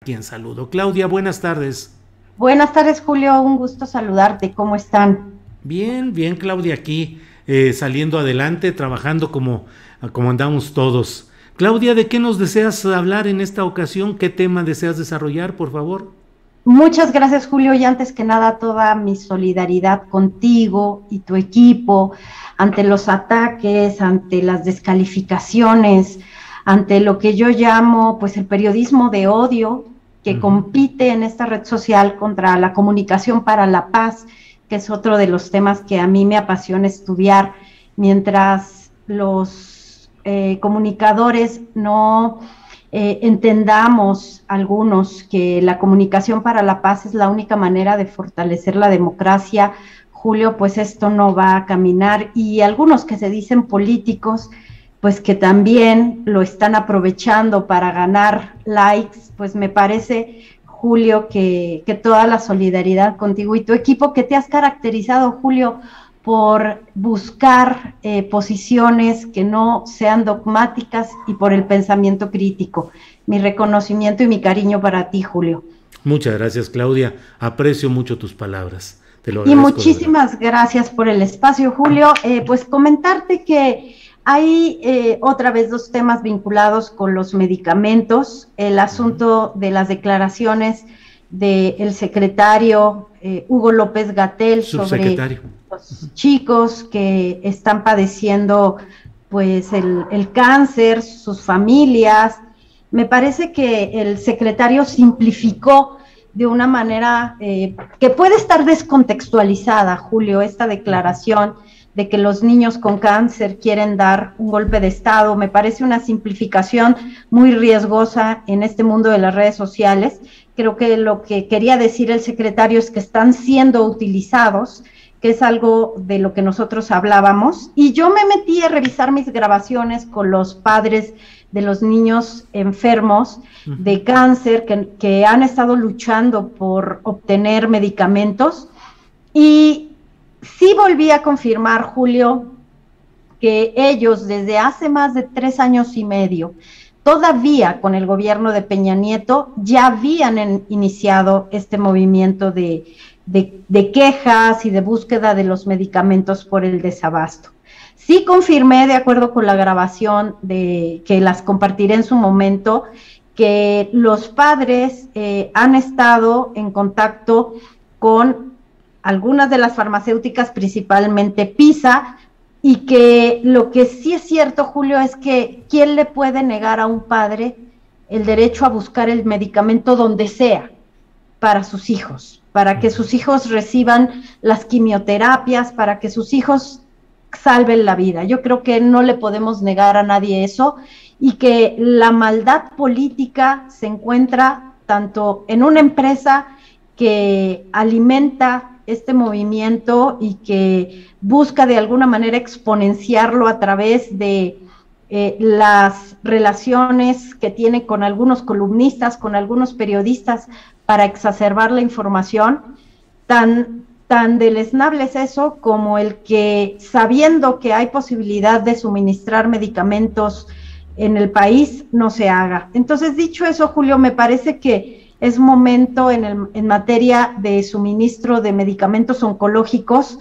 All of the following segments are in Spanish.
quien saludo. Claudia, buenas tardes. Buenas tardes, Julio, un gusto saludarte. ¿Cómo están? Bien, bien, Claudia, aquí saliendo adelante, trabajando como andamos todos. Claudia, ¿de qué nos deseas hablar en esta ocasión? ¿Qué tema deseas desarrollar, por favor? Muchas gracias, Julio, y antes que nada toda mi solidaridad contigo y tu equipo ante los ataques, ante las descalificaciones, ante lo que yo llamo pues el periodismo de odio que compite en esta red social contra la comunicación para la paz, que es otro de los temas que a mí me apasiona estudiar, mientras los comunicadores no entendamos algunos que la comunicación para la paz es la única manera de fortalecer la democracia, Julio, pues esto no va a caminar, y algunos que se dicen políticos, pues que también lo están aprovechando para ganar likes, pues me parece, Julio, que toda la solidaridad contigo y tu equipo, que te has caracterizado, Julio, por buscar posiciones que no sean dogmáticas y por el pensamiento crítico. Mi reconocimiento y mi cariño para ti, Julio. Muchas gracias, Claudia. Aprecio mucho tus palabras. Te lo Y agradezco de verdad. muchísimas gracias por el espacio, Julio. Pues comentarte que hay otra vez dos temas vinculados con los medicamentos, el asunto de las declaraciones del secretario Hugo López-Gatell sobre Subsecretario. los chicos que están padeciendo pues el cáncer, sus familias. Me parece que el secretario simplificó de una manera que puede estar descontextualizada, Julio, esta declaración de que los niños con cáncer quieren dar un golpe de estado. Me parece una simplificación muy riesgosa en este mundo de las redes sociales. Creo que lo que quería decir el secretario es que están siendo utilizados, que es algo de lo que nosotros hablábamos, y yo me metí a revisar mis grabaciones con los padres de los niños enfermos de cáncer que han estado luchando por obtener medicamentos, y sí volví a confirmar, Julio, que ellos desde hace más de 3 años y medio, todavía con el gobierno de Peña Nieto, ya habían iniciado este movimiento de quejas y de búsqueda de los medicamentos por el desabasto. Sí confirmé, de acuerdo con la grabación que las compartiré en su momento, que los padres han estado en contacto con algunas de las farmacéuticas, principalmente PISA, y que lo que sí es cierto, Julio, es que ¿quién le puede negar a un padre el derecho a buscar el medicamento donde sea para sus hijos, para que sus hijos reciban las quimioterapias, para que sus hijos salven la vida? Yo creo que no le podemos negar a nadie eso, y que la maldad política se encuentra tanto en una empresa que alimenta este movimiento y que busca de alguna manera exponenciarlo a través de las relaciones que tiene con algunos columnistas, con algunos periodistas, para exacerbar la información. Tan deleznable es eso como el que, sabiendo que hay posibilidad de suministrar medicamentos en el país, no se haga. Entonces, dicho eso, Julio, me parece que es momento en materia de suministro de medicamentos oncológicos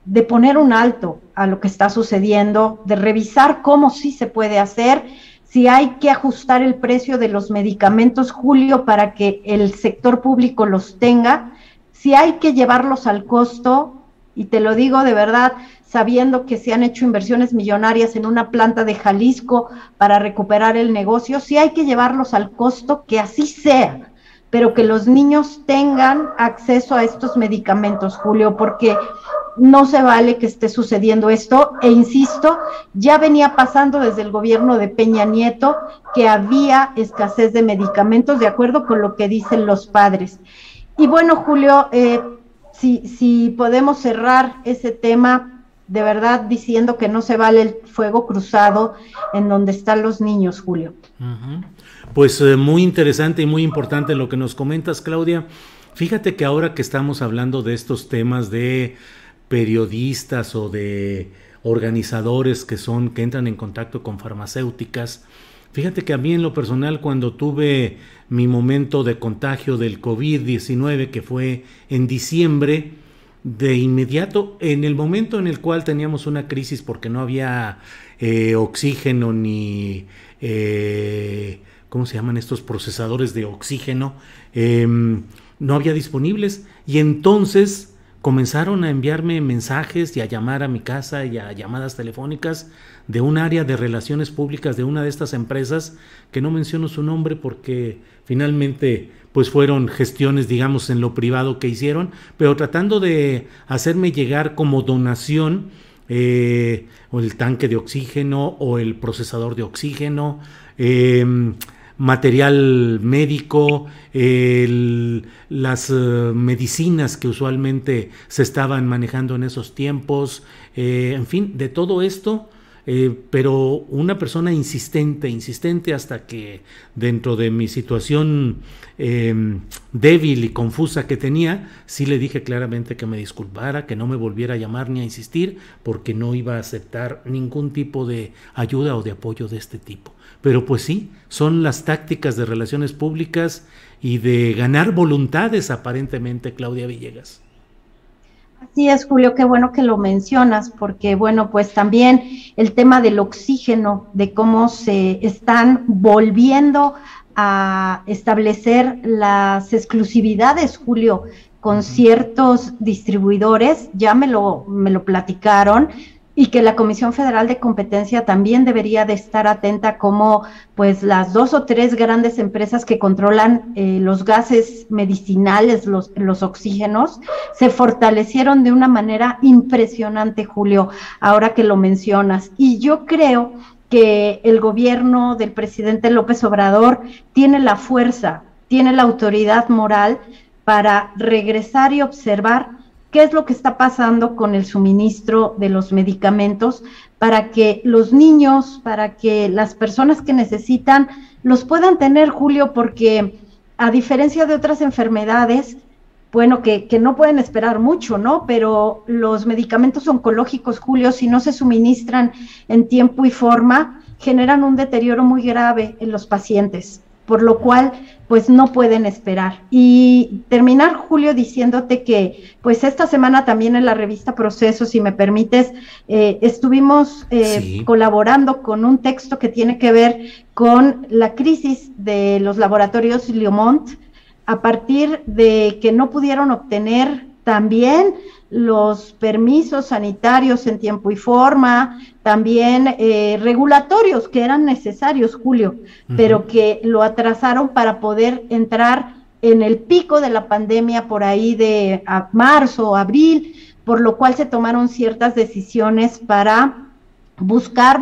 de poner un alto a lo que está sucediendo, de revisar cómo sí se puede hacer, si hay que ajustar el precio de los medicamentos, Julio, para que el sector público los tenga, si hay que llevarlos al costo, y te lo digo de verdad, sabiendo que se han hecho inversiones millonarias en una planta de Jalisco para recuperar el negocio, si hay que llevarlos al costo, que así sea, pero que los niños tengan acceso a estos medicamentos, Julio, porque no se vale que esté sucediendo esto, e insisto, ya venía pasando desde el gobierno de Peña Nieto que había escasez de medicamentos, de acuerdo con lo que dicen los padres. Y bueno, Julio, si podemos cerrar ese tema, de verdad, diciendo que no se vale el fuego cruzado en donde están los niños, Julio. Pues muy interesante y muy importante lo que nos comentas, Claudia. Fíjate que ahora que estamos hablando de estos temas de periodistas o de organizadores que entran en contacto con farmacéuticas, Fíjate que a mí en lo personal, cuando tuve mi momento de contagio del COVID-19, que fue en diciembre, de inmediato, en el momento en el cual teníamos una crisis porque no había oxígeno ni, ¿cómo se llaman estos procesadores de oxígeno? No había disponibles, y entonces comenzaron a enviarme mensajes y a llamar a mi casa y a llamadas telefónicas de un área de relaciones públicas de una de estas empresas, que no menciono su nombre porque finalmente pues fueron gestiones, digamos, en lo privado que hicieron, pero tratando de hacerme llegar como donación o el tanque de oxígeno o el procesador de oxígeno, material médico, las medicinas que usualmente se estaban manejando en esos tiempos, en fin, de todo esto, pero una persona insistente hasta que dentro de mi situación débil y confusa que tenía, sí le dije claramente que me disculpara, que no me volviera a llamar ni a insistir, porque no iba a aceptar ningún tipo de ayuda o de apoyo de este tipo. Pero pues sí, son las tácticas de relaciones públicas y de ganar voluntades aparentemente, Claudia Villegas. Así es, Julio, qué bueno que lo mencionas, porque bueno, pues también el tema del oxígeno, de cómo se están volviendo a establecer las exclusividades, Julio, con ciertos distribuidores, ya me lo platicaron, y que la Comisión Federal de Competencia también debería de estar atenta, como pues las 2 o 3 grandes empresas que controlan los gases medicinales, los oxígenos, se fortalecieron de una manera impresionante, Julio, ahora que lo mencionas. Y yo creo que el gobierno del presidente López Obrador tiene la fuerza, tiene la autoridad moral para regresar y observar qué es lo que está pasando con el suministro de los medicamentos, para que los niños, para que las personas que necesitan los puedan tener, Julio, porque a diferencia de otras enfermedades, bueno, que no pueden esperar mucho, ¿no? Pero los medicamentos oncológicos, Julio, si no se suministran en tiempo y forma, generan un deterioro muy grave en los pacientes, por lo cual pues no pueden esperar. Y terminar, Julio, diciéndote que pues esta semana también en la revista Proceso, si me permites, estuvimos colaborando con un texto que tiene que ver con la crisis de los laboratorios Liomont, a partir de que no pudieron obtener también los permisos sanitarios en tiempo y forma, también regulatorios que eran necesarios, Julio, pero que lo atrasaron para poder entrar en el pico de la pandemia por ahí de marzo o abril, por lo cual se tomaron ciertas decisiones para buscar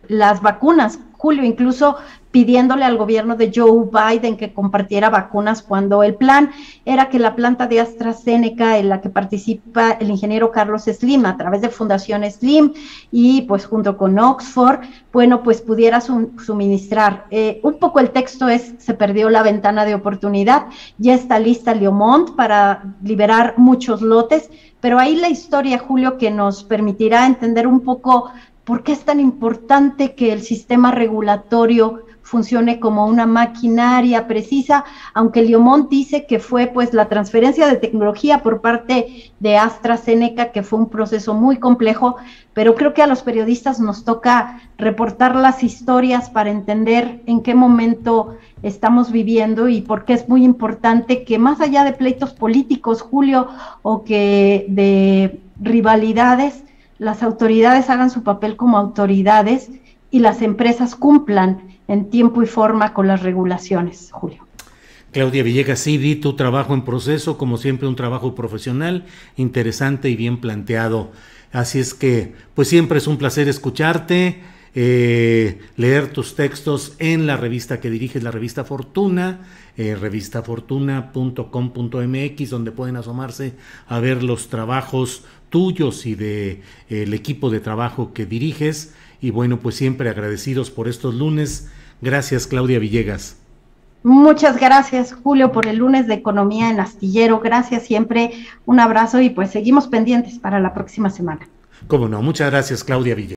las vacunas, Julio, incluso pidiéndole al gobierno de Joe Biden que compartiera vacunas, cuando el plan era que la planta de AstraZeneca, en la que participa el ingeniero Carlos Slim a través de Fundación Slim y pues junto con Oxford, bueno, pues pudiera suministrar. Un poco el texto se perdió la ventana de oportunidad, ya está lista Liomont para liberar muchos lotes, pero ahí la historia, Julio, que nos permitirá entender un poco por qué es tan importante que el sistema regulatorio funcione como una maquinaria precisa, aunque Liomont dice que fue pues la transferencia de tecnología por parte de AstraZeneca, que fue un proceso muy complejo, pero creo que a los periodistas nos toca reportar las historias para entender en qué momento estamos viviendo y por qué es muy importante que, más allá de pleitos políticos, Julio, o que de rivalidades, las autoridades hagan su papel como autoridades y las empresas cumplan en tiempo y forma con las regulaciones, Julio. Claudia Villegas, sí, vi tu trabajo en Proceso, como siempre un trabajo profesional, interesante y bien planteado. Así es que, pues siempre es un placer escucharte, leer tus textos en la revista que diriges, la revista Fortuna, revistafortuna.com.mx, donde pueden asomarse a ver los trabajos tuyos y de el equipo de trabajo que diriges. Y bueno, pues siempre agradecidos por estos lunes. Gracias, Claudia Villegas. Muchas gracias, Julio, por el lunes de Economía en Astillero. Gracias siempre, un abrazo y pues seguimos pendientes para la próxima semana. Cómo no, muchas gracias, Claudia Villegas.